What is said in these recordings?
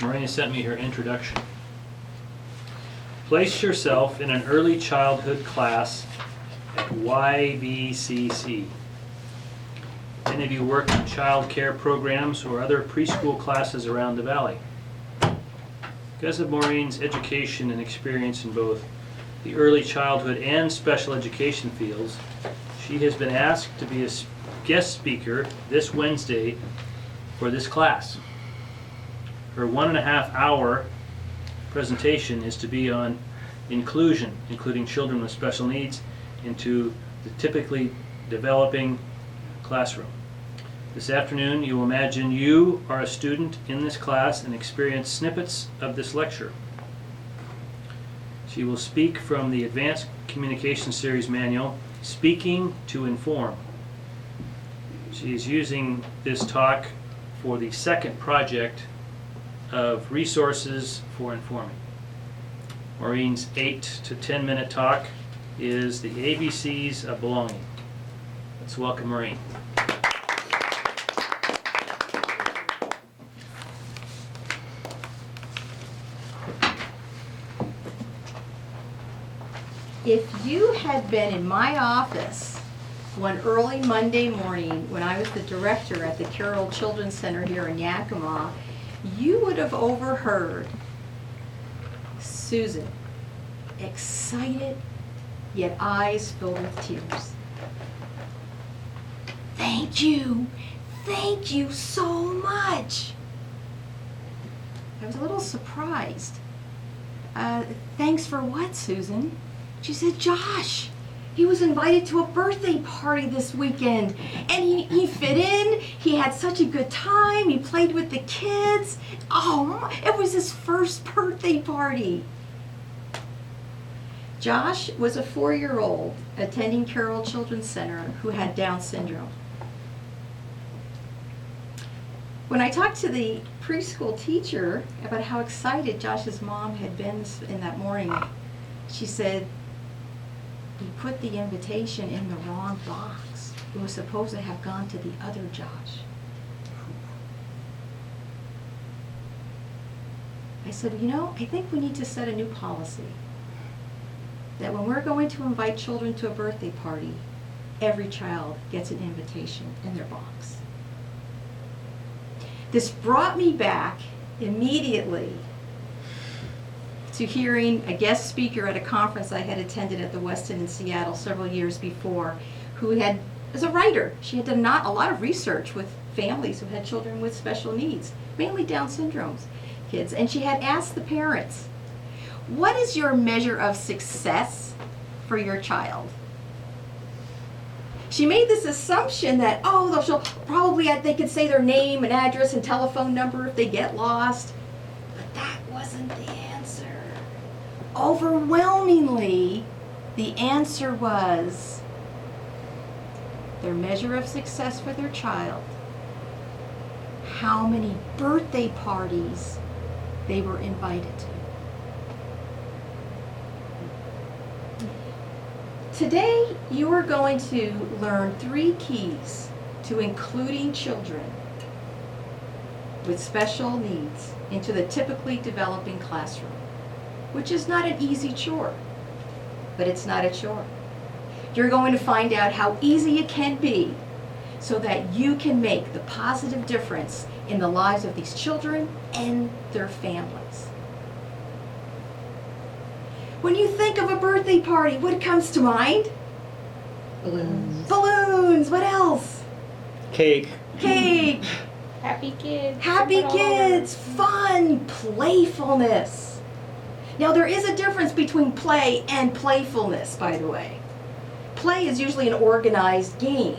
Maureen sent me her introduction. Place yourself in an early childhood class at YVCC. Many of you work in child care programs or other preschool classes around the valley. Because of Maureen's education and experience in both the early childhood and special education fields, she has been asked to be a guest speaker this Wednesday for this class. Her 1.5 hour presentation is to be on inclusion, including children with special needs, into the typically developing classroom. This afternoon, you will imagine you are a student in this class and experience snippets of this lecture. She will speak from the Advanced Communication Series manual, Speaking to Inform. She is using this talk for the second project of Resources for Informing. Maureen's 8 to 10 minute talk is the ABCs of Belonging. Let's welcome Maureen. If you had been in my office one early Monday morning when I was the director at the Carroll Children's Center here in Yakima, you would have overheard Susan, excited, yet eyes filled with tears. Thank you so much. I was a little surprised. Thanks for what, Susan? She said, Josh, he was invited to a birthday party this weekend, and he fit in. He had such a good time. He played with the kids. Oh, it was his first birthday party. Josh was a 4-year-old attending Carroll Children's Center who had Down syndrome. When I talked to the preschool teacher about how excited Josh's mom had been in that morning, she said, he put the invitation in the wrong box. It was supposed to have gone to the other Josh. I said, I think we need to set a new policy. That when we're going to invite children to a birthday party, every child gets an invitation in their box. This brought me back immediately to hearing a guest speaker at a conference I had attended at the Westin in Seattle several years before, who was a writer. She had done a lot of research with families who had children with special needs, mainly Down syndrome kids, and she had asked the parents, what is your measure of success for your child? She made this assumption that, she'll probably, they could say their name and address and telephone number if they get lost. But that wasn't the answer. Overwhelmingly, the answer was their measure of success for their child, how many birthday parties they were invited to. Today, you are going to learn 3 keys to including children with special needs into the typically developing classroom, which is not an easy chore, but it's not a chore. You're going to find out how easy it can be so that you can make the positive difference in the lives of these children and their families. When you think of a birthday party, what comes to mind? Balloons. Balloons. What else? Cake. Cake. Happy kids. Happy kids. Fun. Playfulness. Now, there is a difference between play and playfulness, by the way. Play is usually an organized game.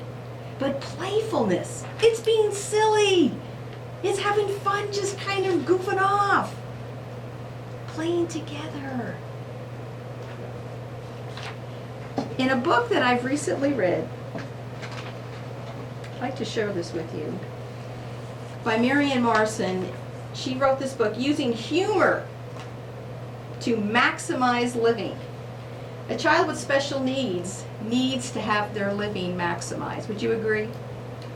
But playfulness, it's being silly. It's having fun, just kind of goofing off. Playing together. In a book that I've recently read, I'd like to share this with you, by Maureen Mould. She wrote this book, Using Humor to Maximize Living. A child with special needs needs to have their living maximized. Would you agree?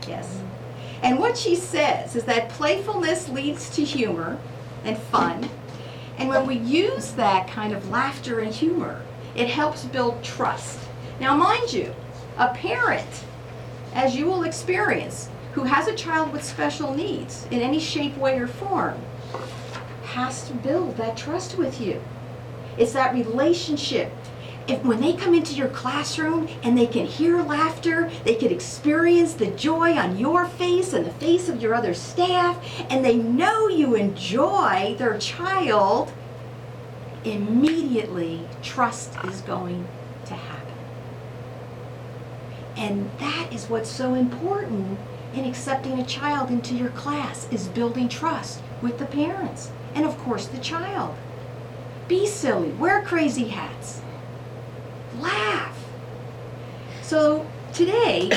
Yes. And what she says is that playfulness leads to humor, and fun. And when we use that kind of laughter and humor, it helps build trust. Now, mind you, a parent, as you will experience, who has a child with special needs in any shape, way, or form, has to build that trust with you. It's that relationship. If when they come into your classroom and they can hear laughter, they can experience the joy on your face and the face of your other staff, and they know you enjoy their child, immediately trust is going to happen. And that is what's so important in accepting a child into your class, is building trust with the parents and of course the child. Be silly, wear crazy hats, laugh. So today,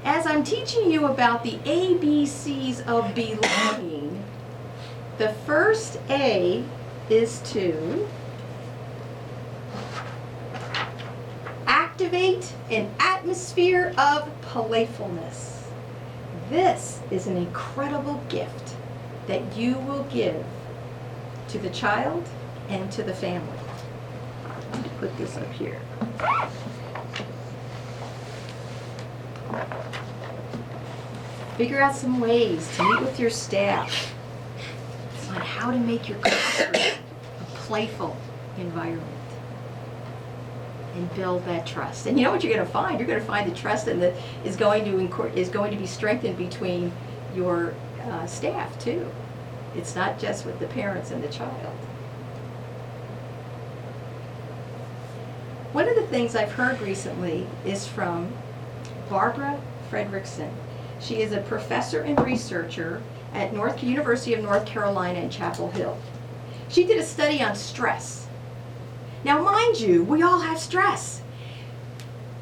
as I'm teaching you about the ABCs of belonging, the first A is to activate an atmosphere of playfulness. This is an incredible gift that you will give to the child and to the family. Let me put this up here. Figure out some ways to meet with your staff on how to make your classroom a playful environment and build that trust. And you know what you're going to find? You're going to find the trust and is going to be strengthened between your staff too. It's not just with the parents and the child. One of the things I've heard recently is from Barbara Fredrickson. She is a professor and researcher at University of North Carolina in Chapel Hill. She did a study on stress. Now, mind you, we all have stress.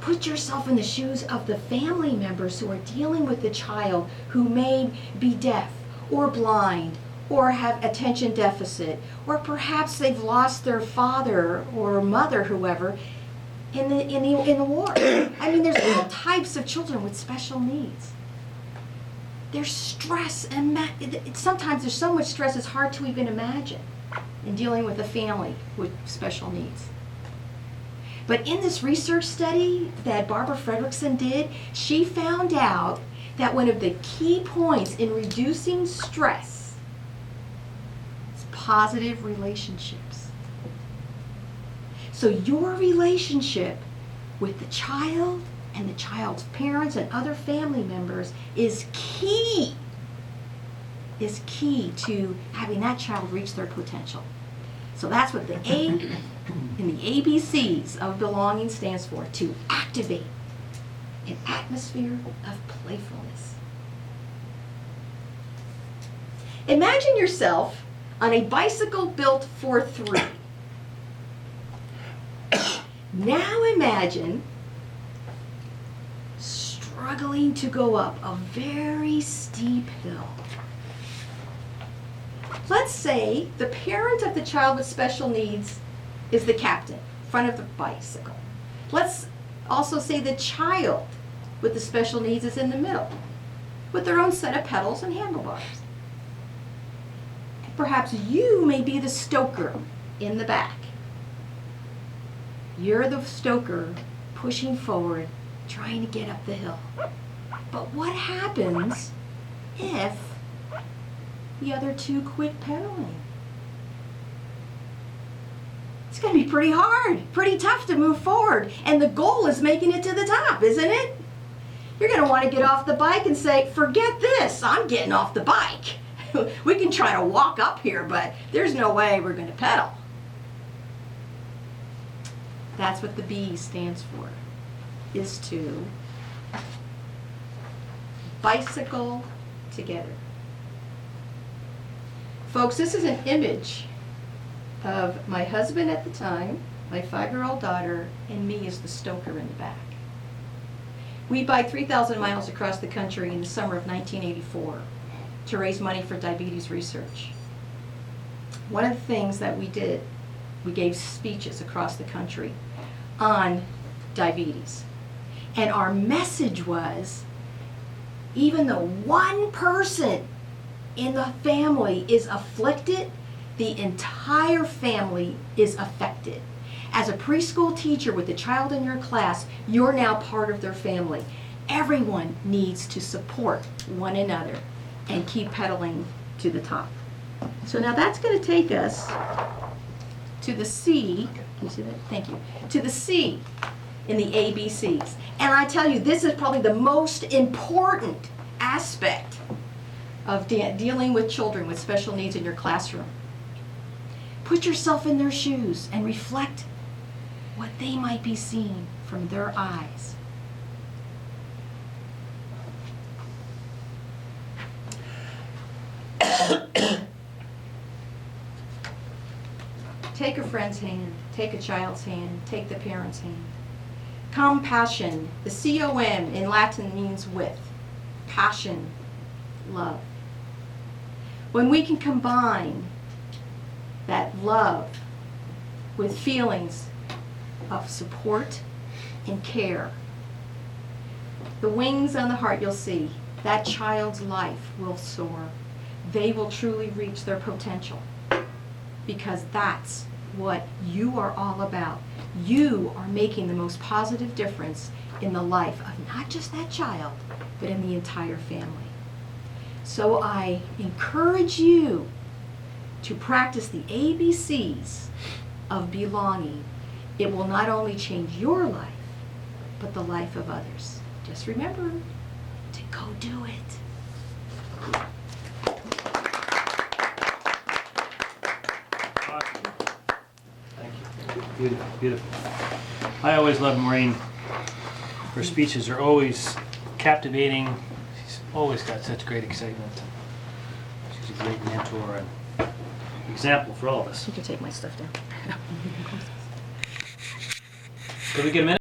Put yourself in the shoes of the family members who are dealing with the child who may be deaf or blind or have attention deficit, or perhaps they've lost their father or mother, whoever, in the war. I mean, there's all types of children with special needs. There's stress, and sometimes there's so much stress it's hard to even imagine in dealing with a family with special needs. But in this research study that Barbara Fredrickson did, she found out that one of the key points in reducing stress is positive relationships. So your relationship with the child and the child's parents and other family members is key to having that child reach their potential. So that's what the A in the ABCs of belonging stands for, to activate an atmosphere of playfulness. Imagine yourself on a bicycle built for three. Now imagine struggling to go up a very steep hill. Let's say the parent of the child with special needs is the captain, front of the bicycle. Let's also say the child with the special needs is in the middle, with their own set of pedals and handlebars. Perhaps you may be the stoker in the back. You're the stoker pushing forward, trying to get up the hill. But what happens if the other two quit pedaling? It's going to be pretty hard, pretty tough to move forward. And the goal is making it to the top, isn't it? You're going to want to get off the bike and say, forget this, I'm getting off the bike. We can try to walk up here, but there's no way we're going to pedal. That's what the B stands for, is to bicycle together. Folks, this is an image of my husband at the time, my 5-year-old daughter, and me as the stoker in the back. We biked 3,000 miles across the country in the summer of 1984 to raise money for diabetes research. One of the things that we did, we gave speeches across the country on diabetes. And our message was, even though one person in the family is afflicted, the entire family is affected. As a preschool teacher with a child in your class, you're now part of their family. Everyone needs to support one another and keep pedaling to the top. So now that's going to take us to the C. Can you see that? Thank you. To the C in the ABCs. And I tell you, this is probably the most important aspect of dealing with children with special needs in your classroom. Put yourself in their shoes and reflect what they might be seeing from their eyes. Take a friend's hand, take a child's hand, take the parent's hand. Compassion, the C-O-M in Latin means with. Passion, love. When we can combine that love with feelings of support and care, the wings on the heart, you'll see, that child's life will soar. They will truly reach their potential, because that's what you are all about. You are making the most positive difference in the life of not just that child, but in the entire family. So I encourage you to practice the ABCs of belonging. It will not only change your life, but the life of others. Just remember to go do it. Thank you. Beautiful, beautiful. I always love Maureen. Her speeches are always captivating. She's always got such great excitement. She's a great mentor and example for all of us. You can take my stuff down. Can we get a minute?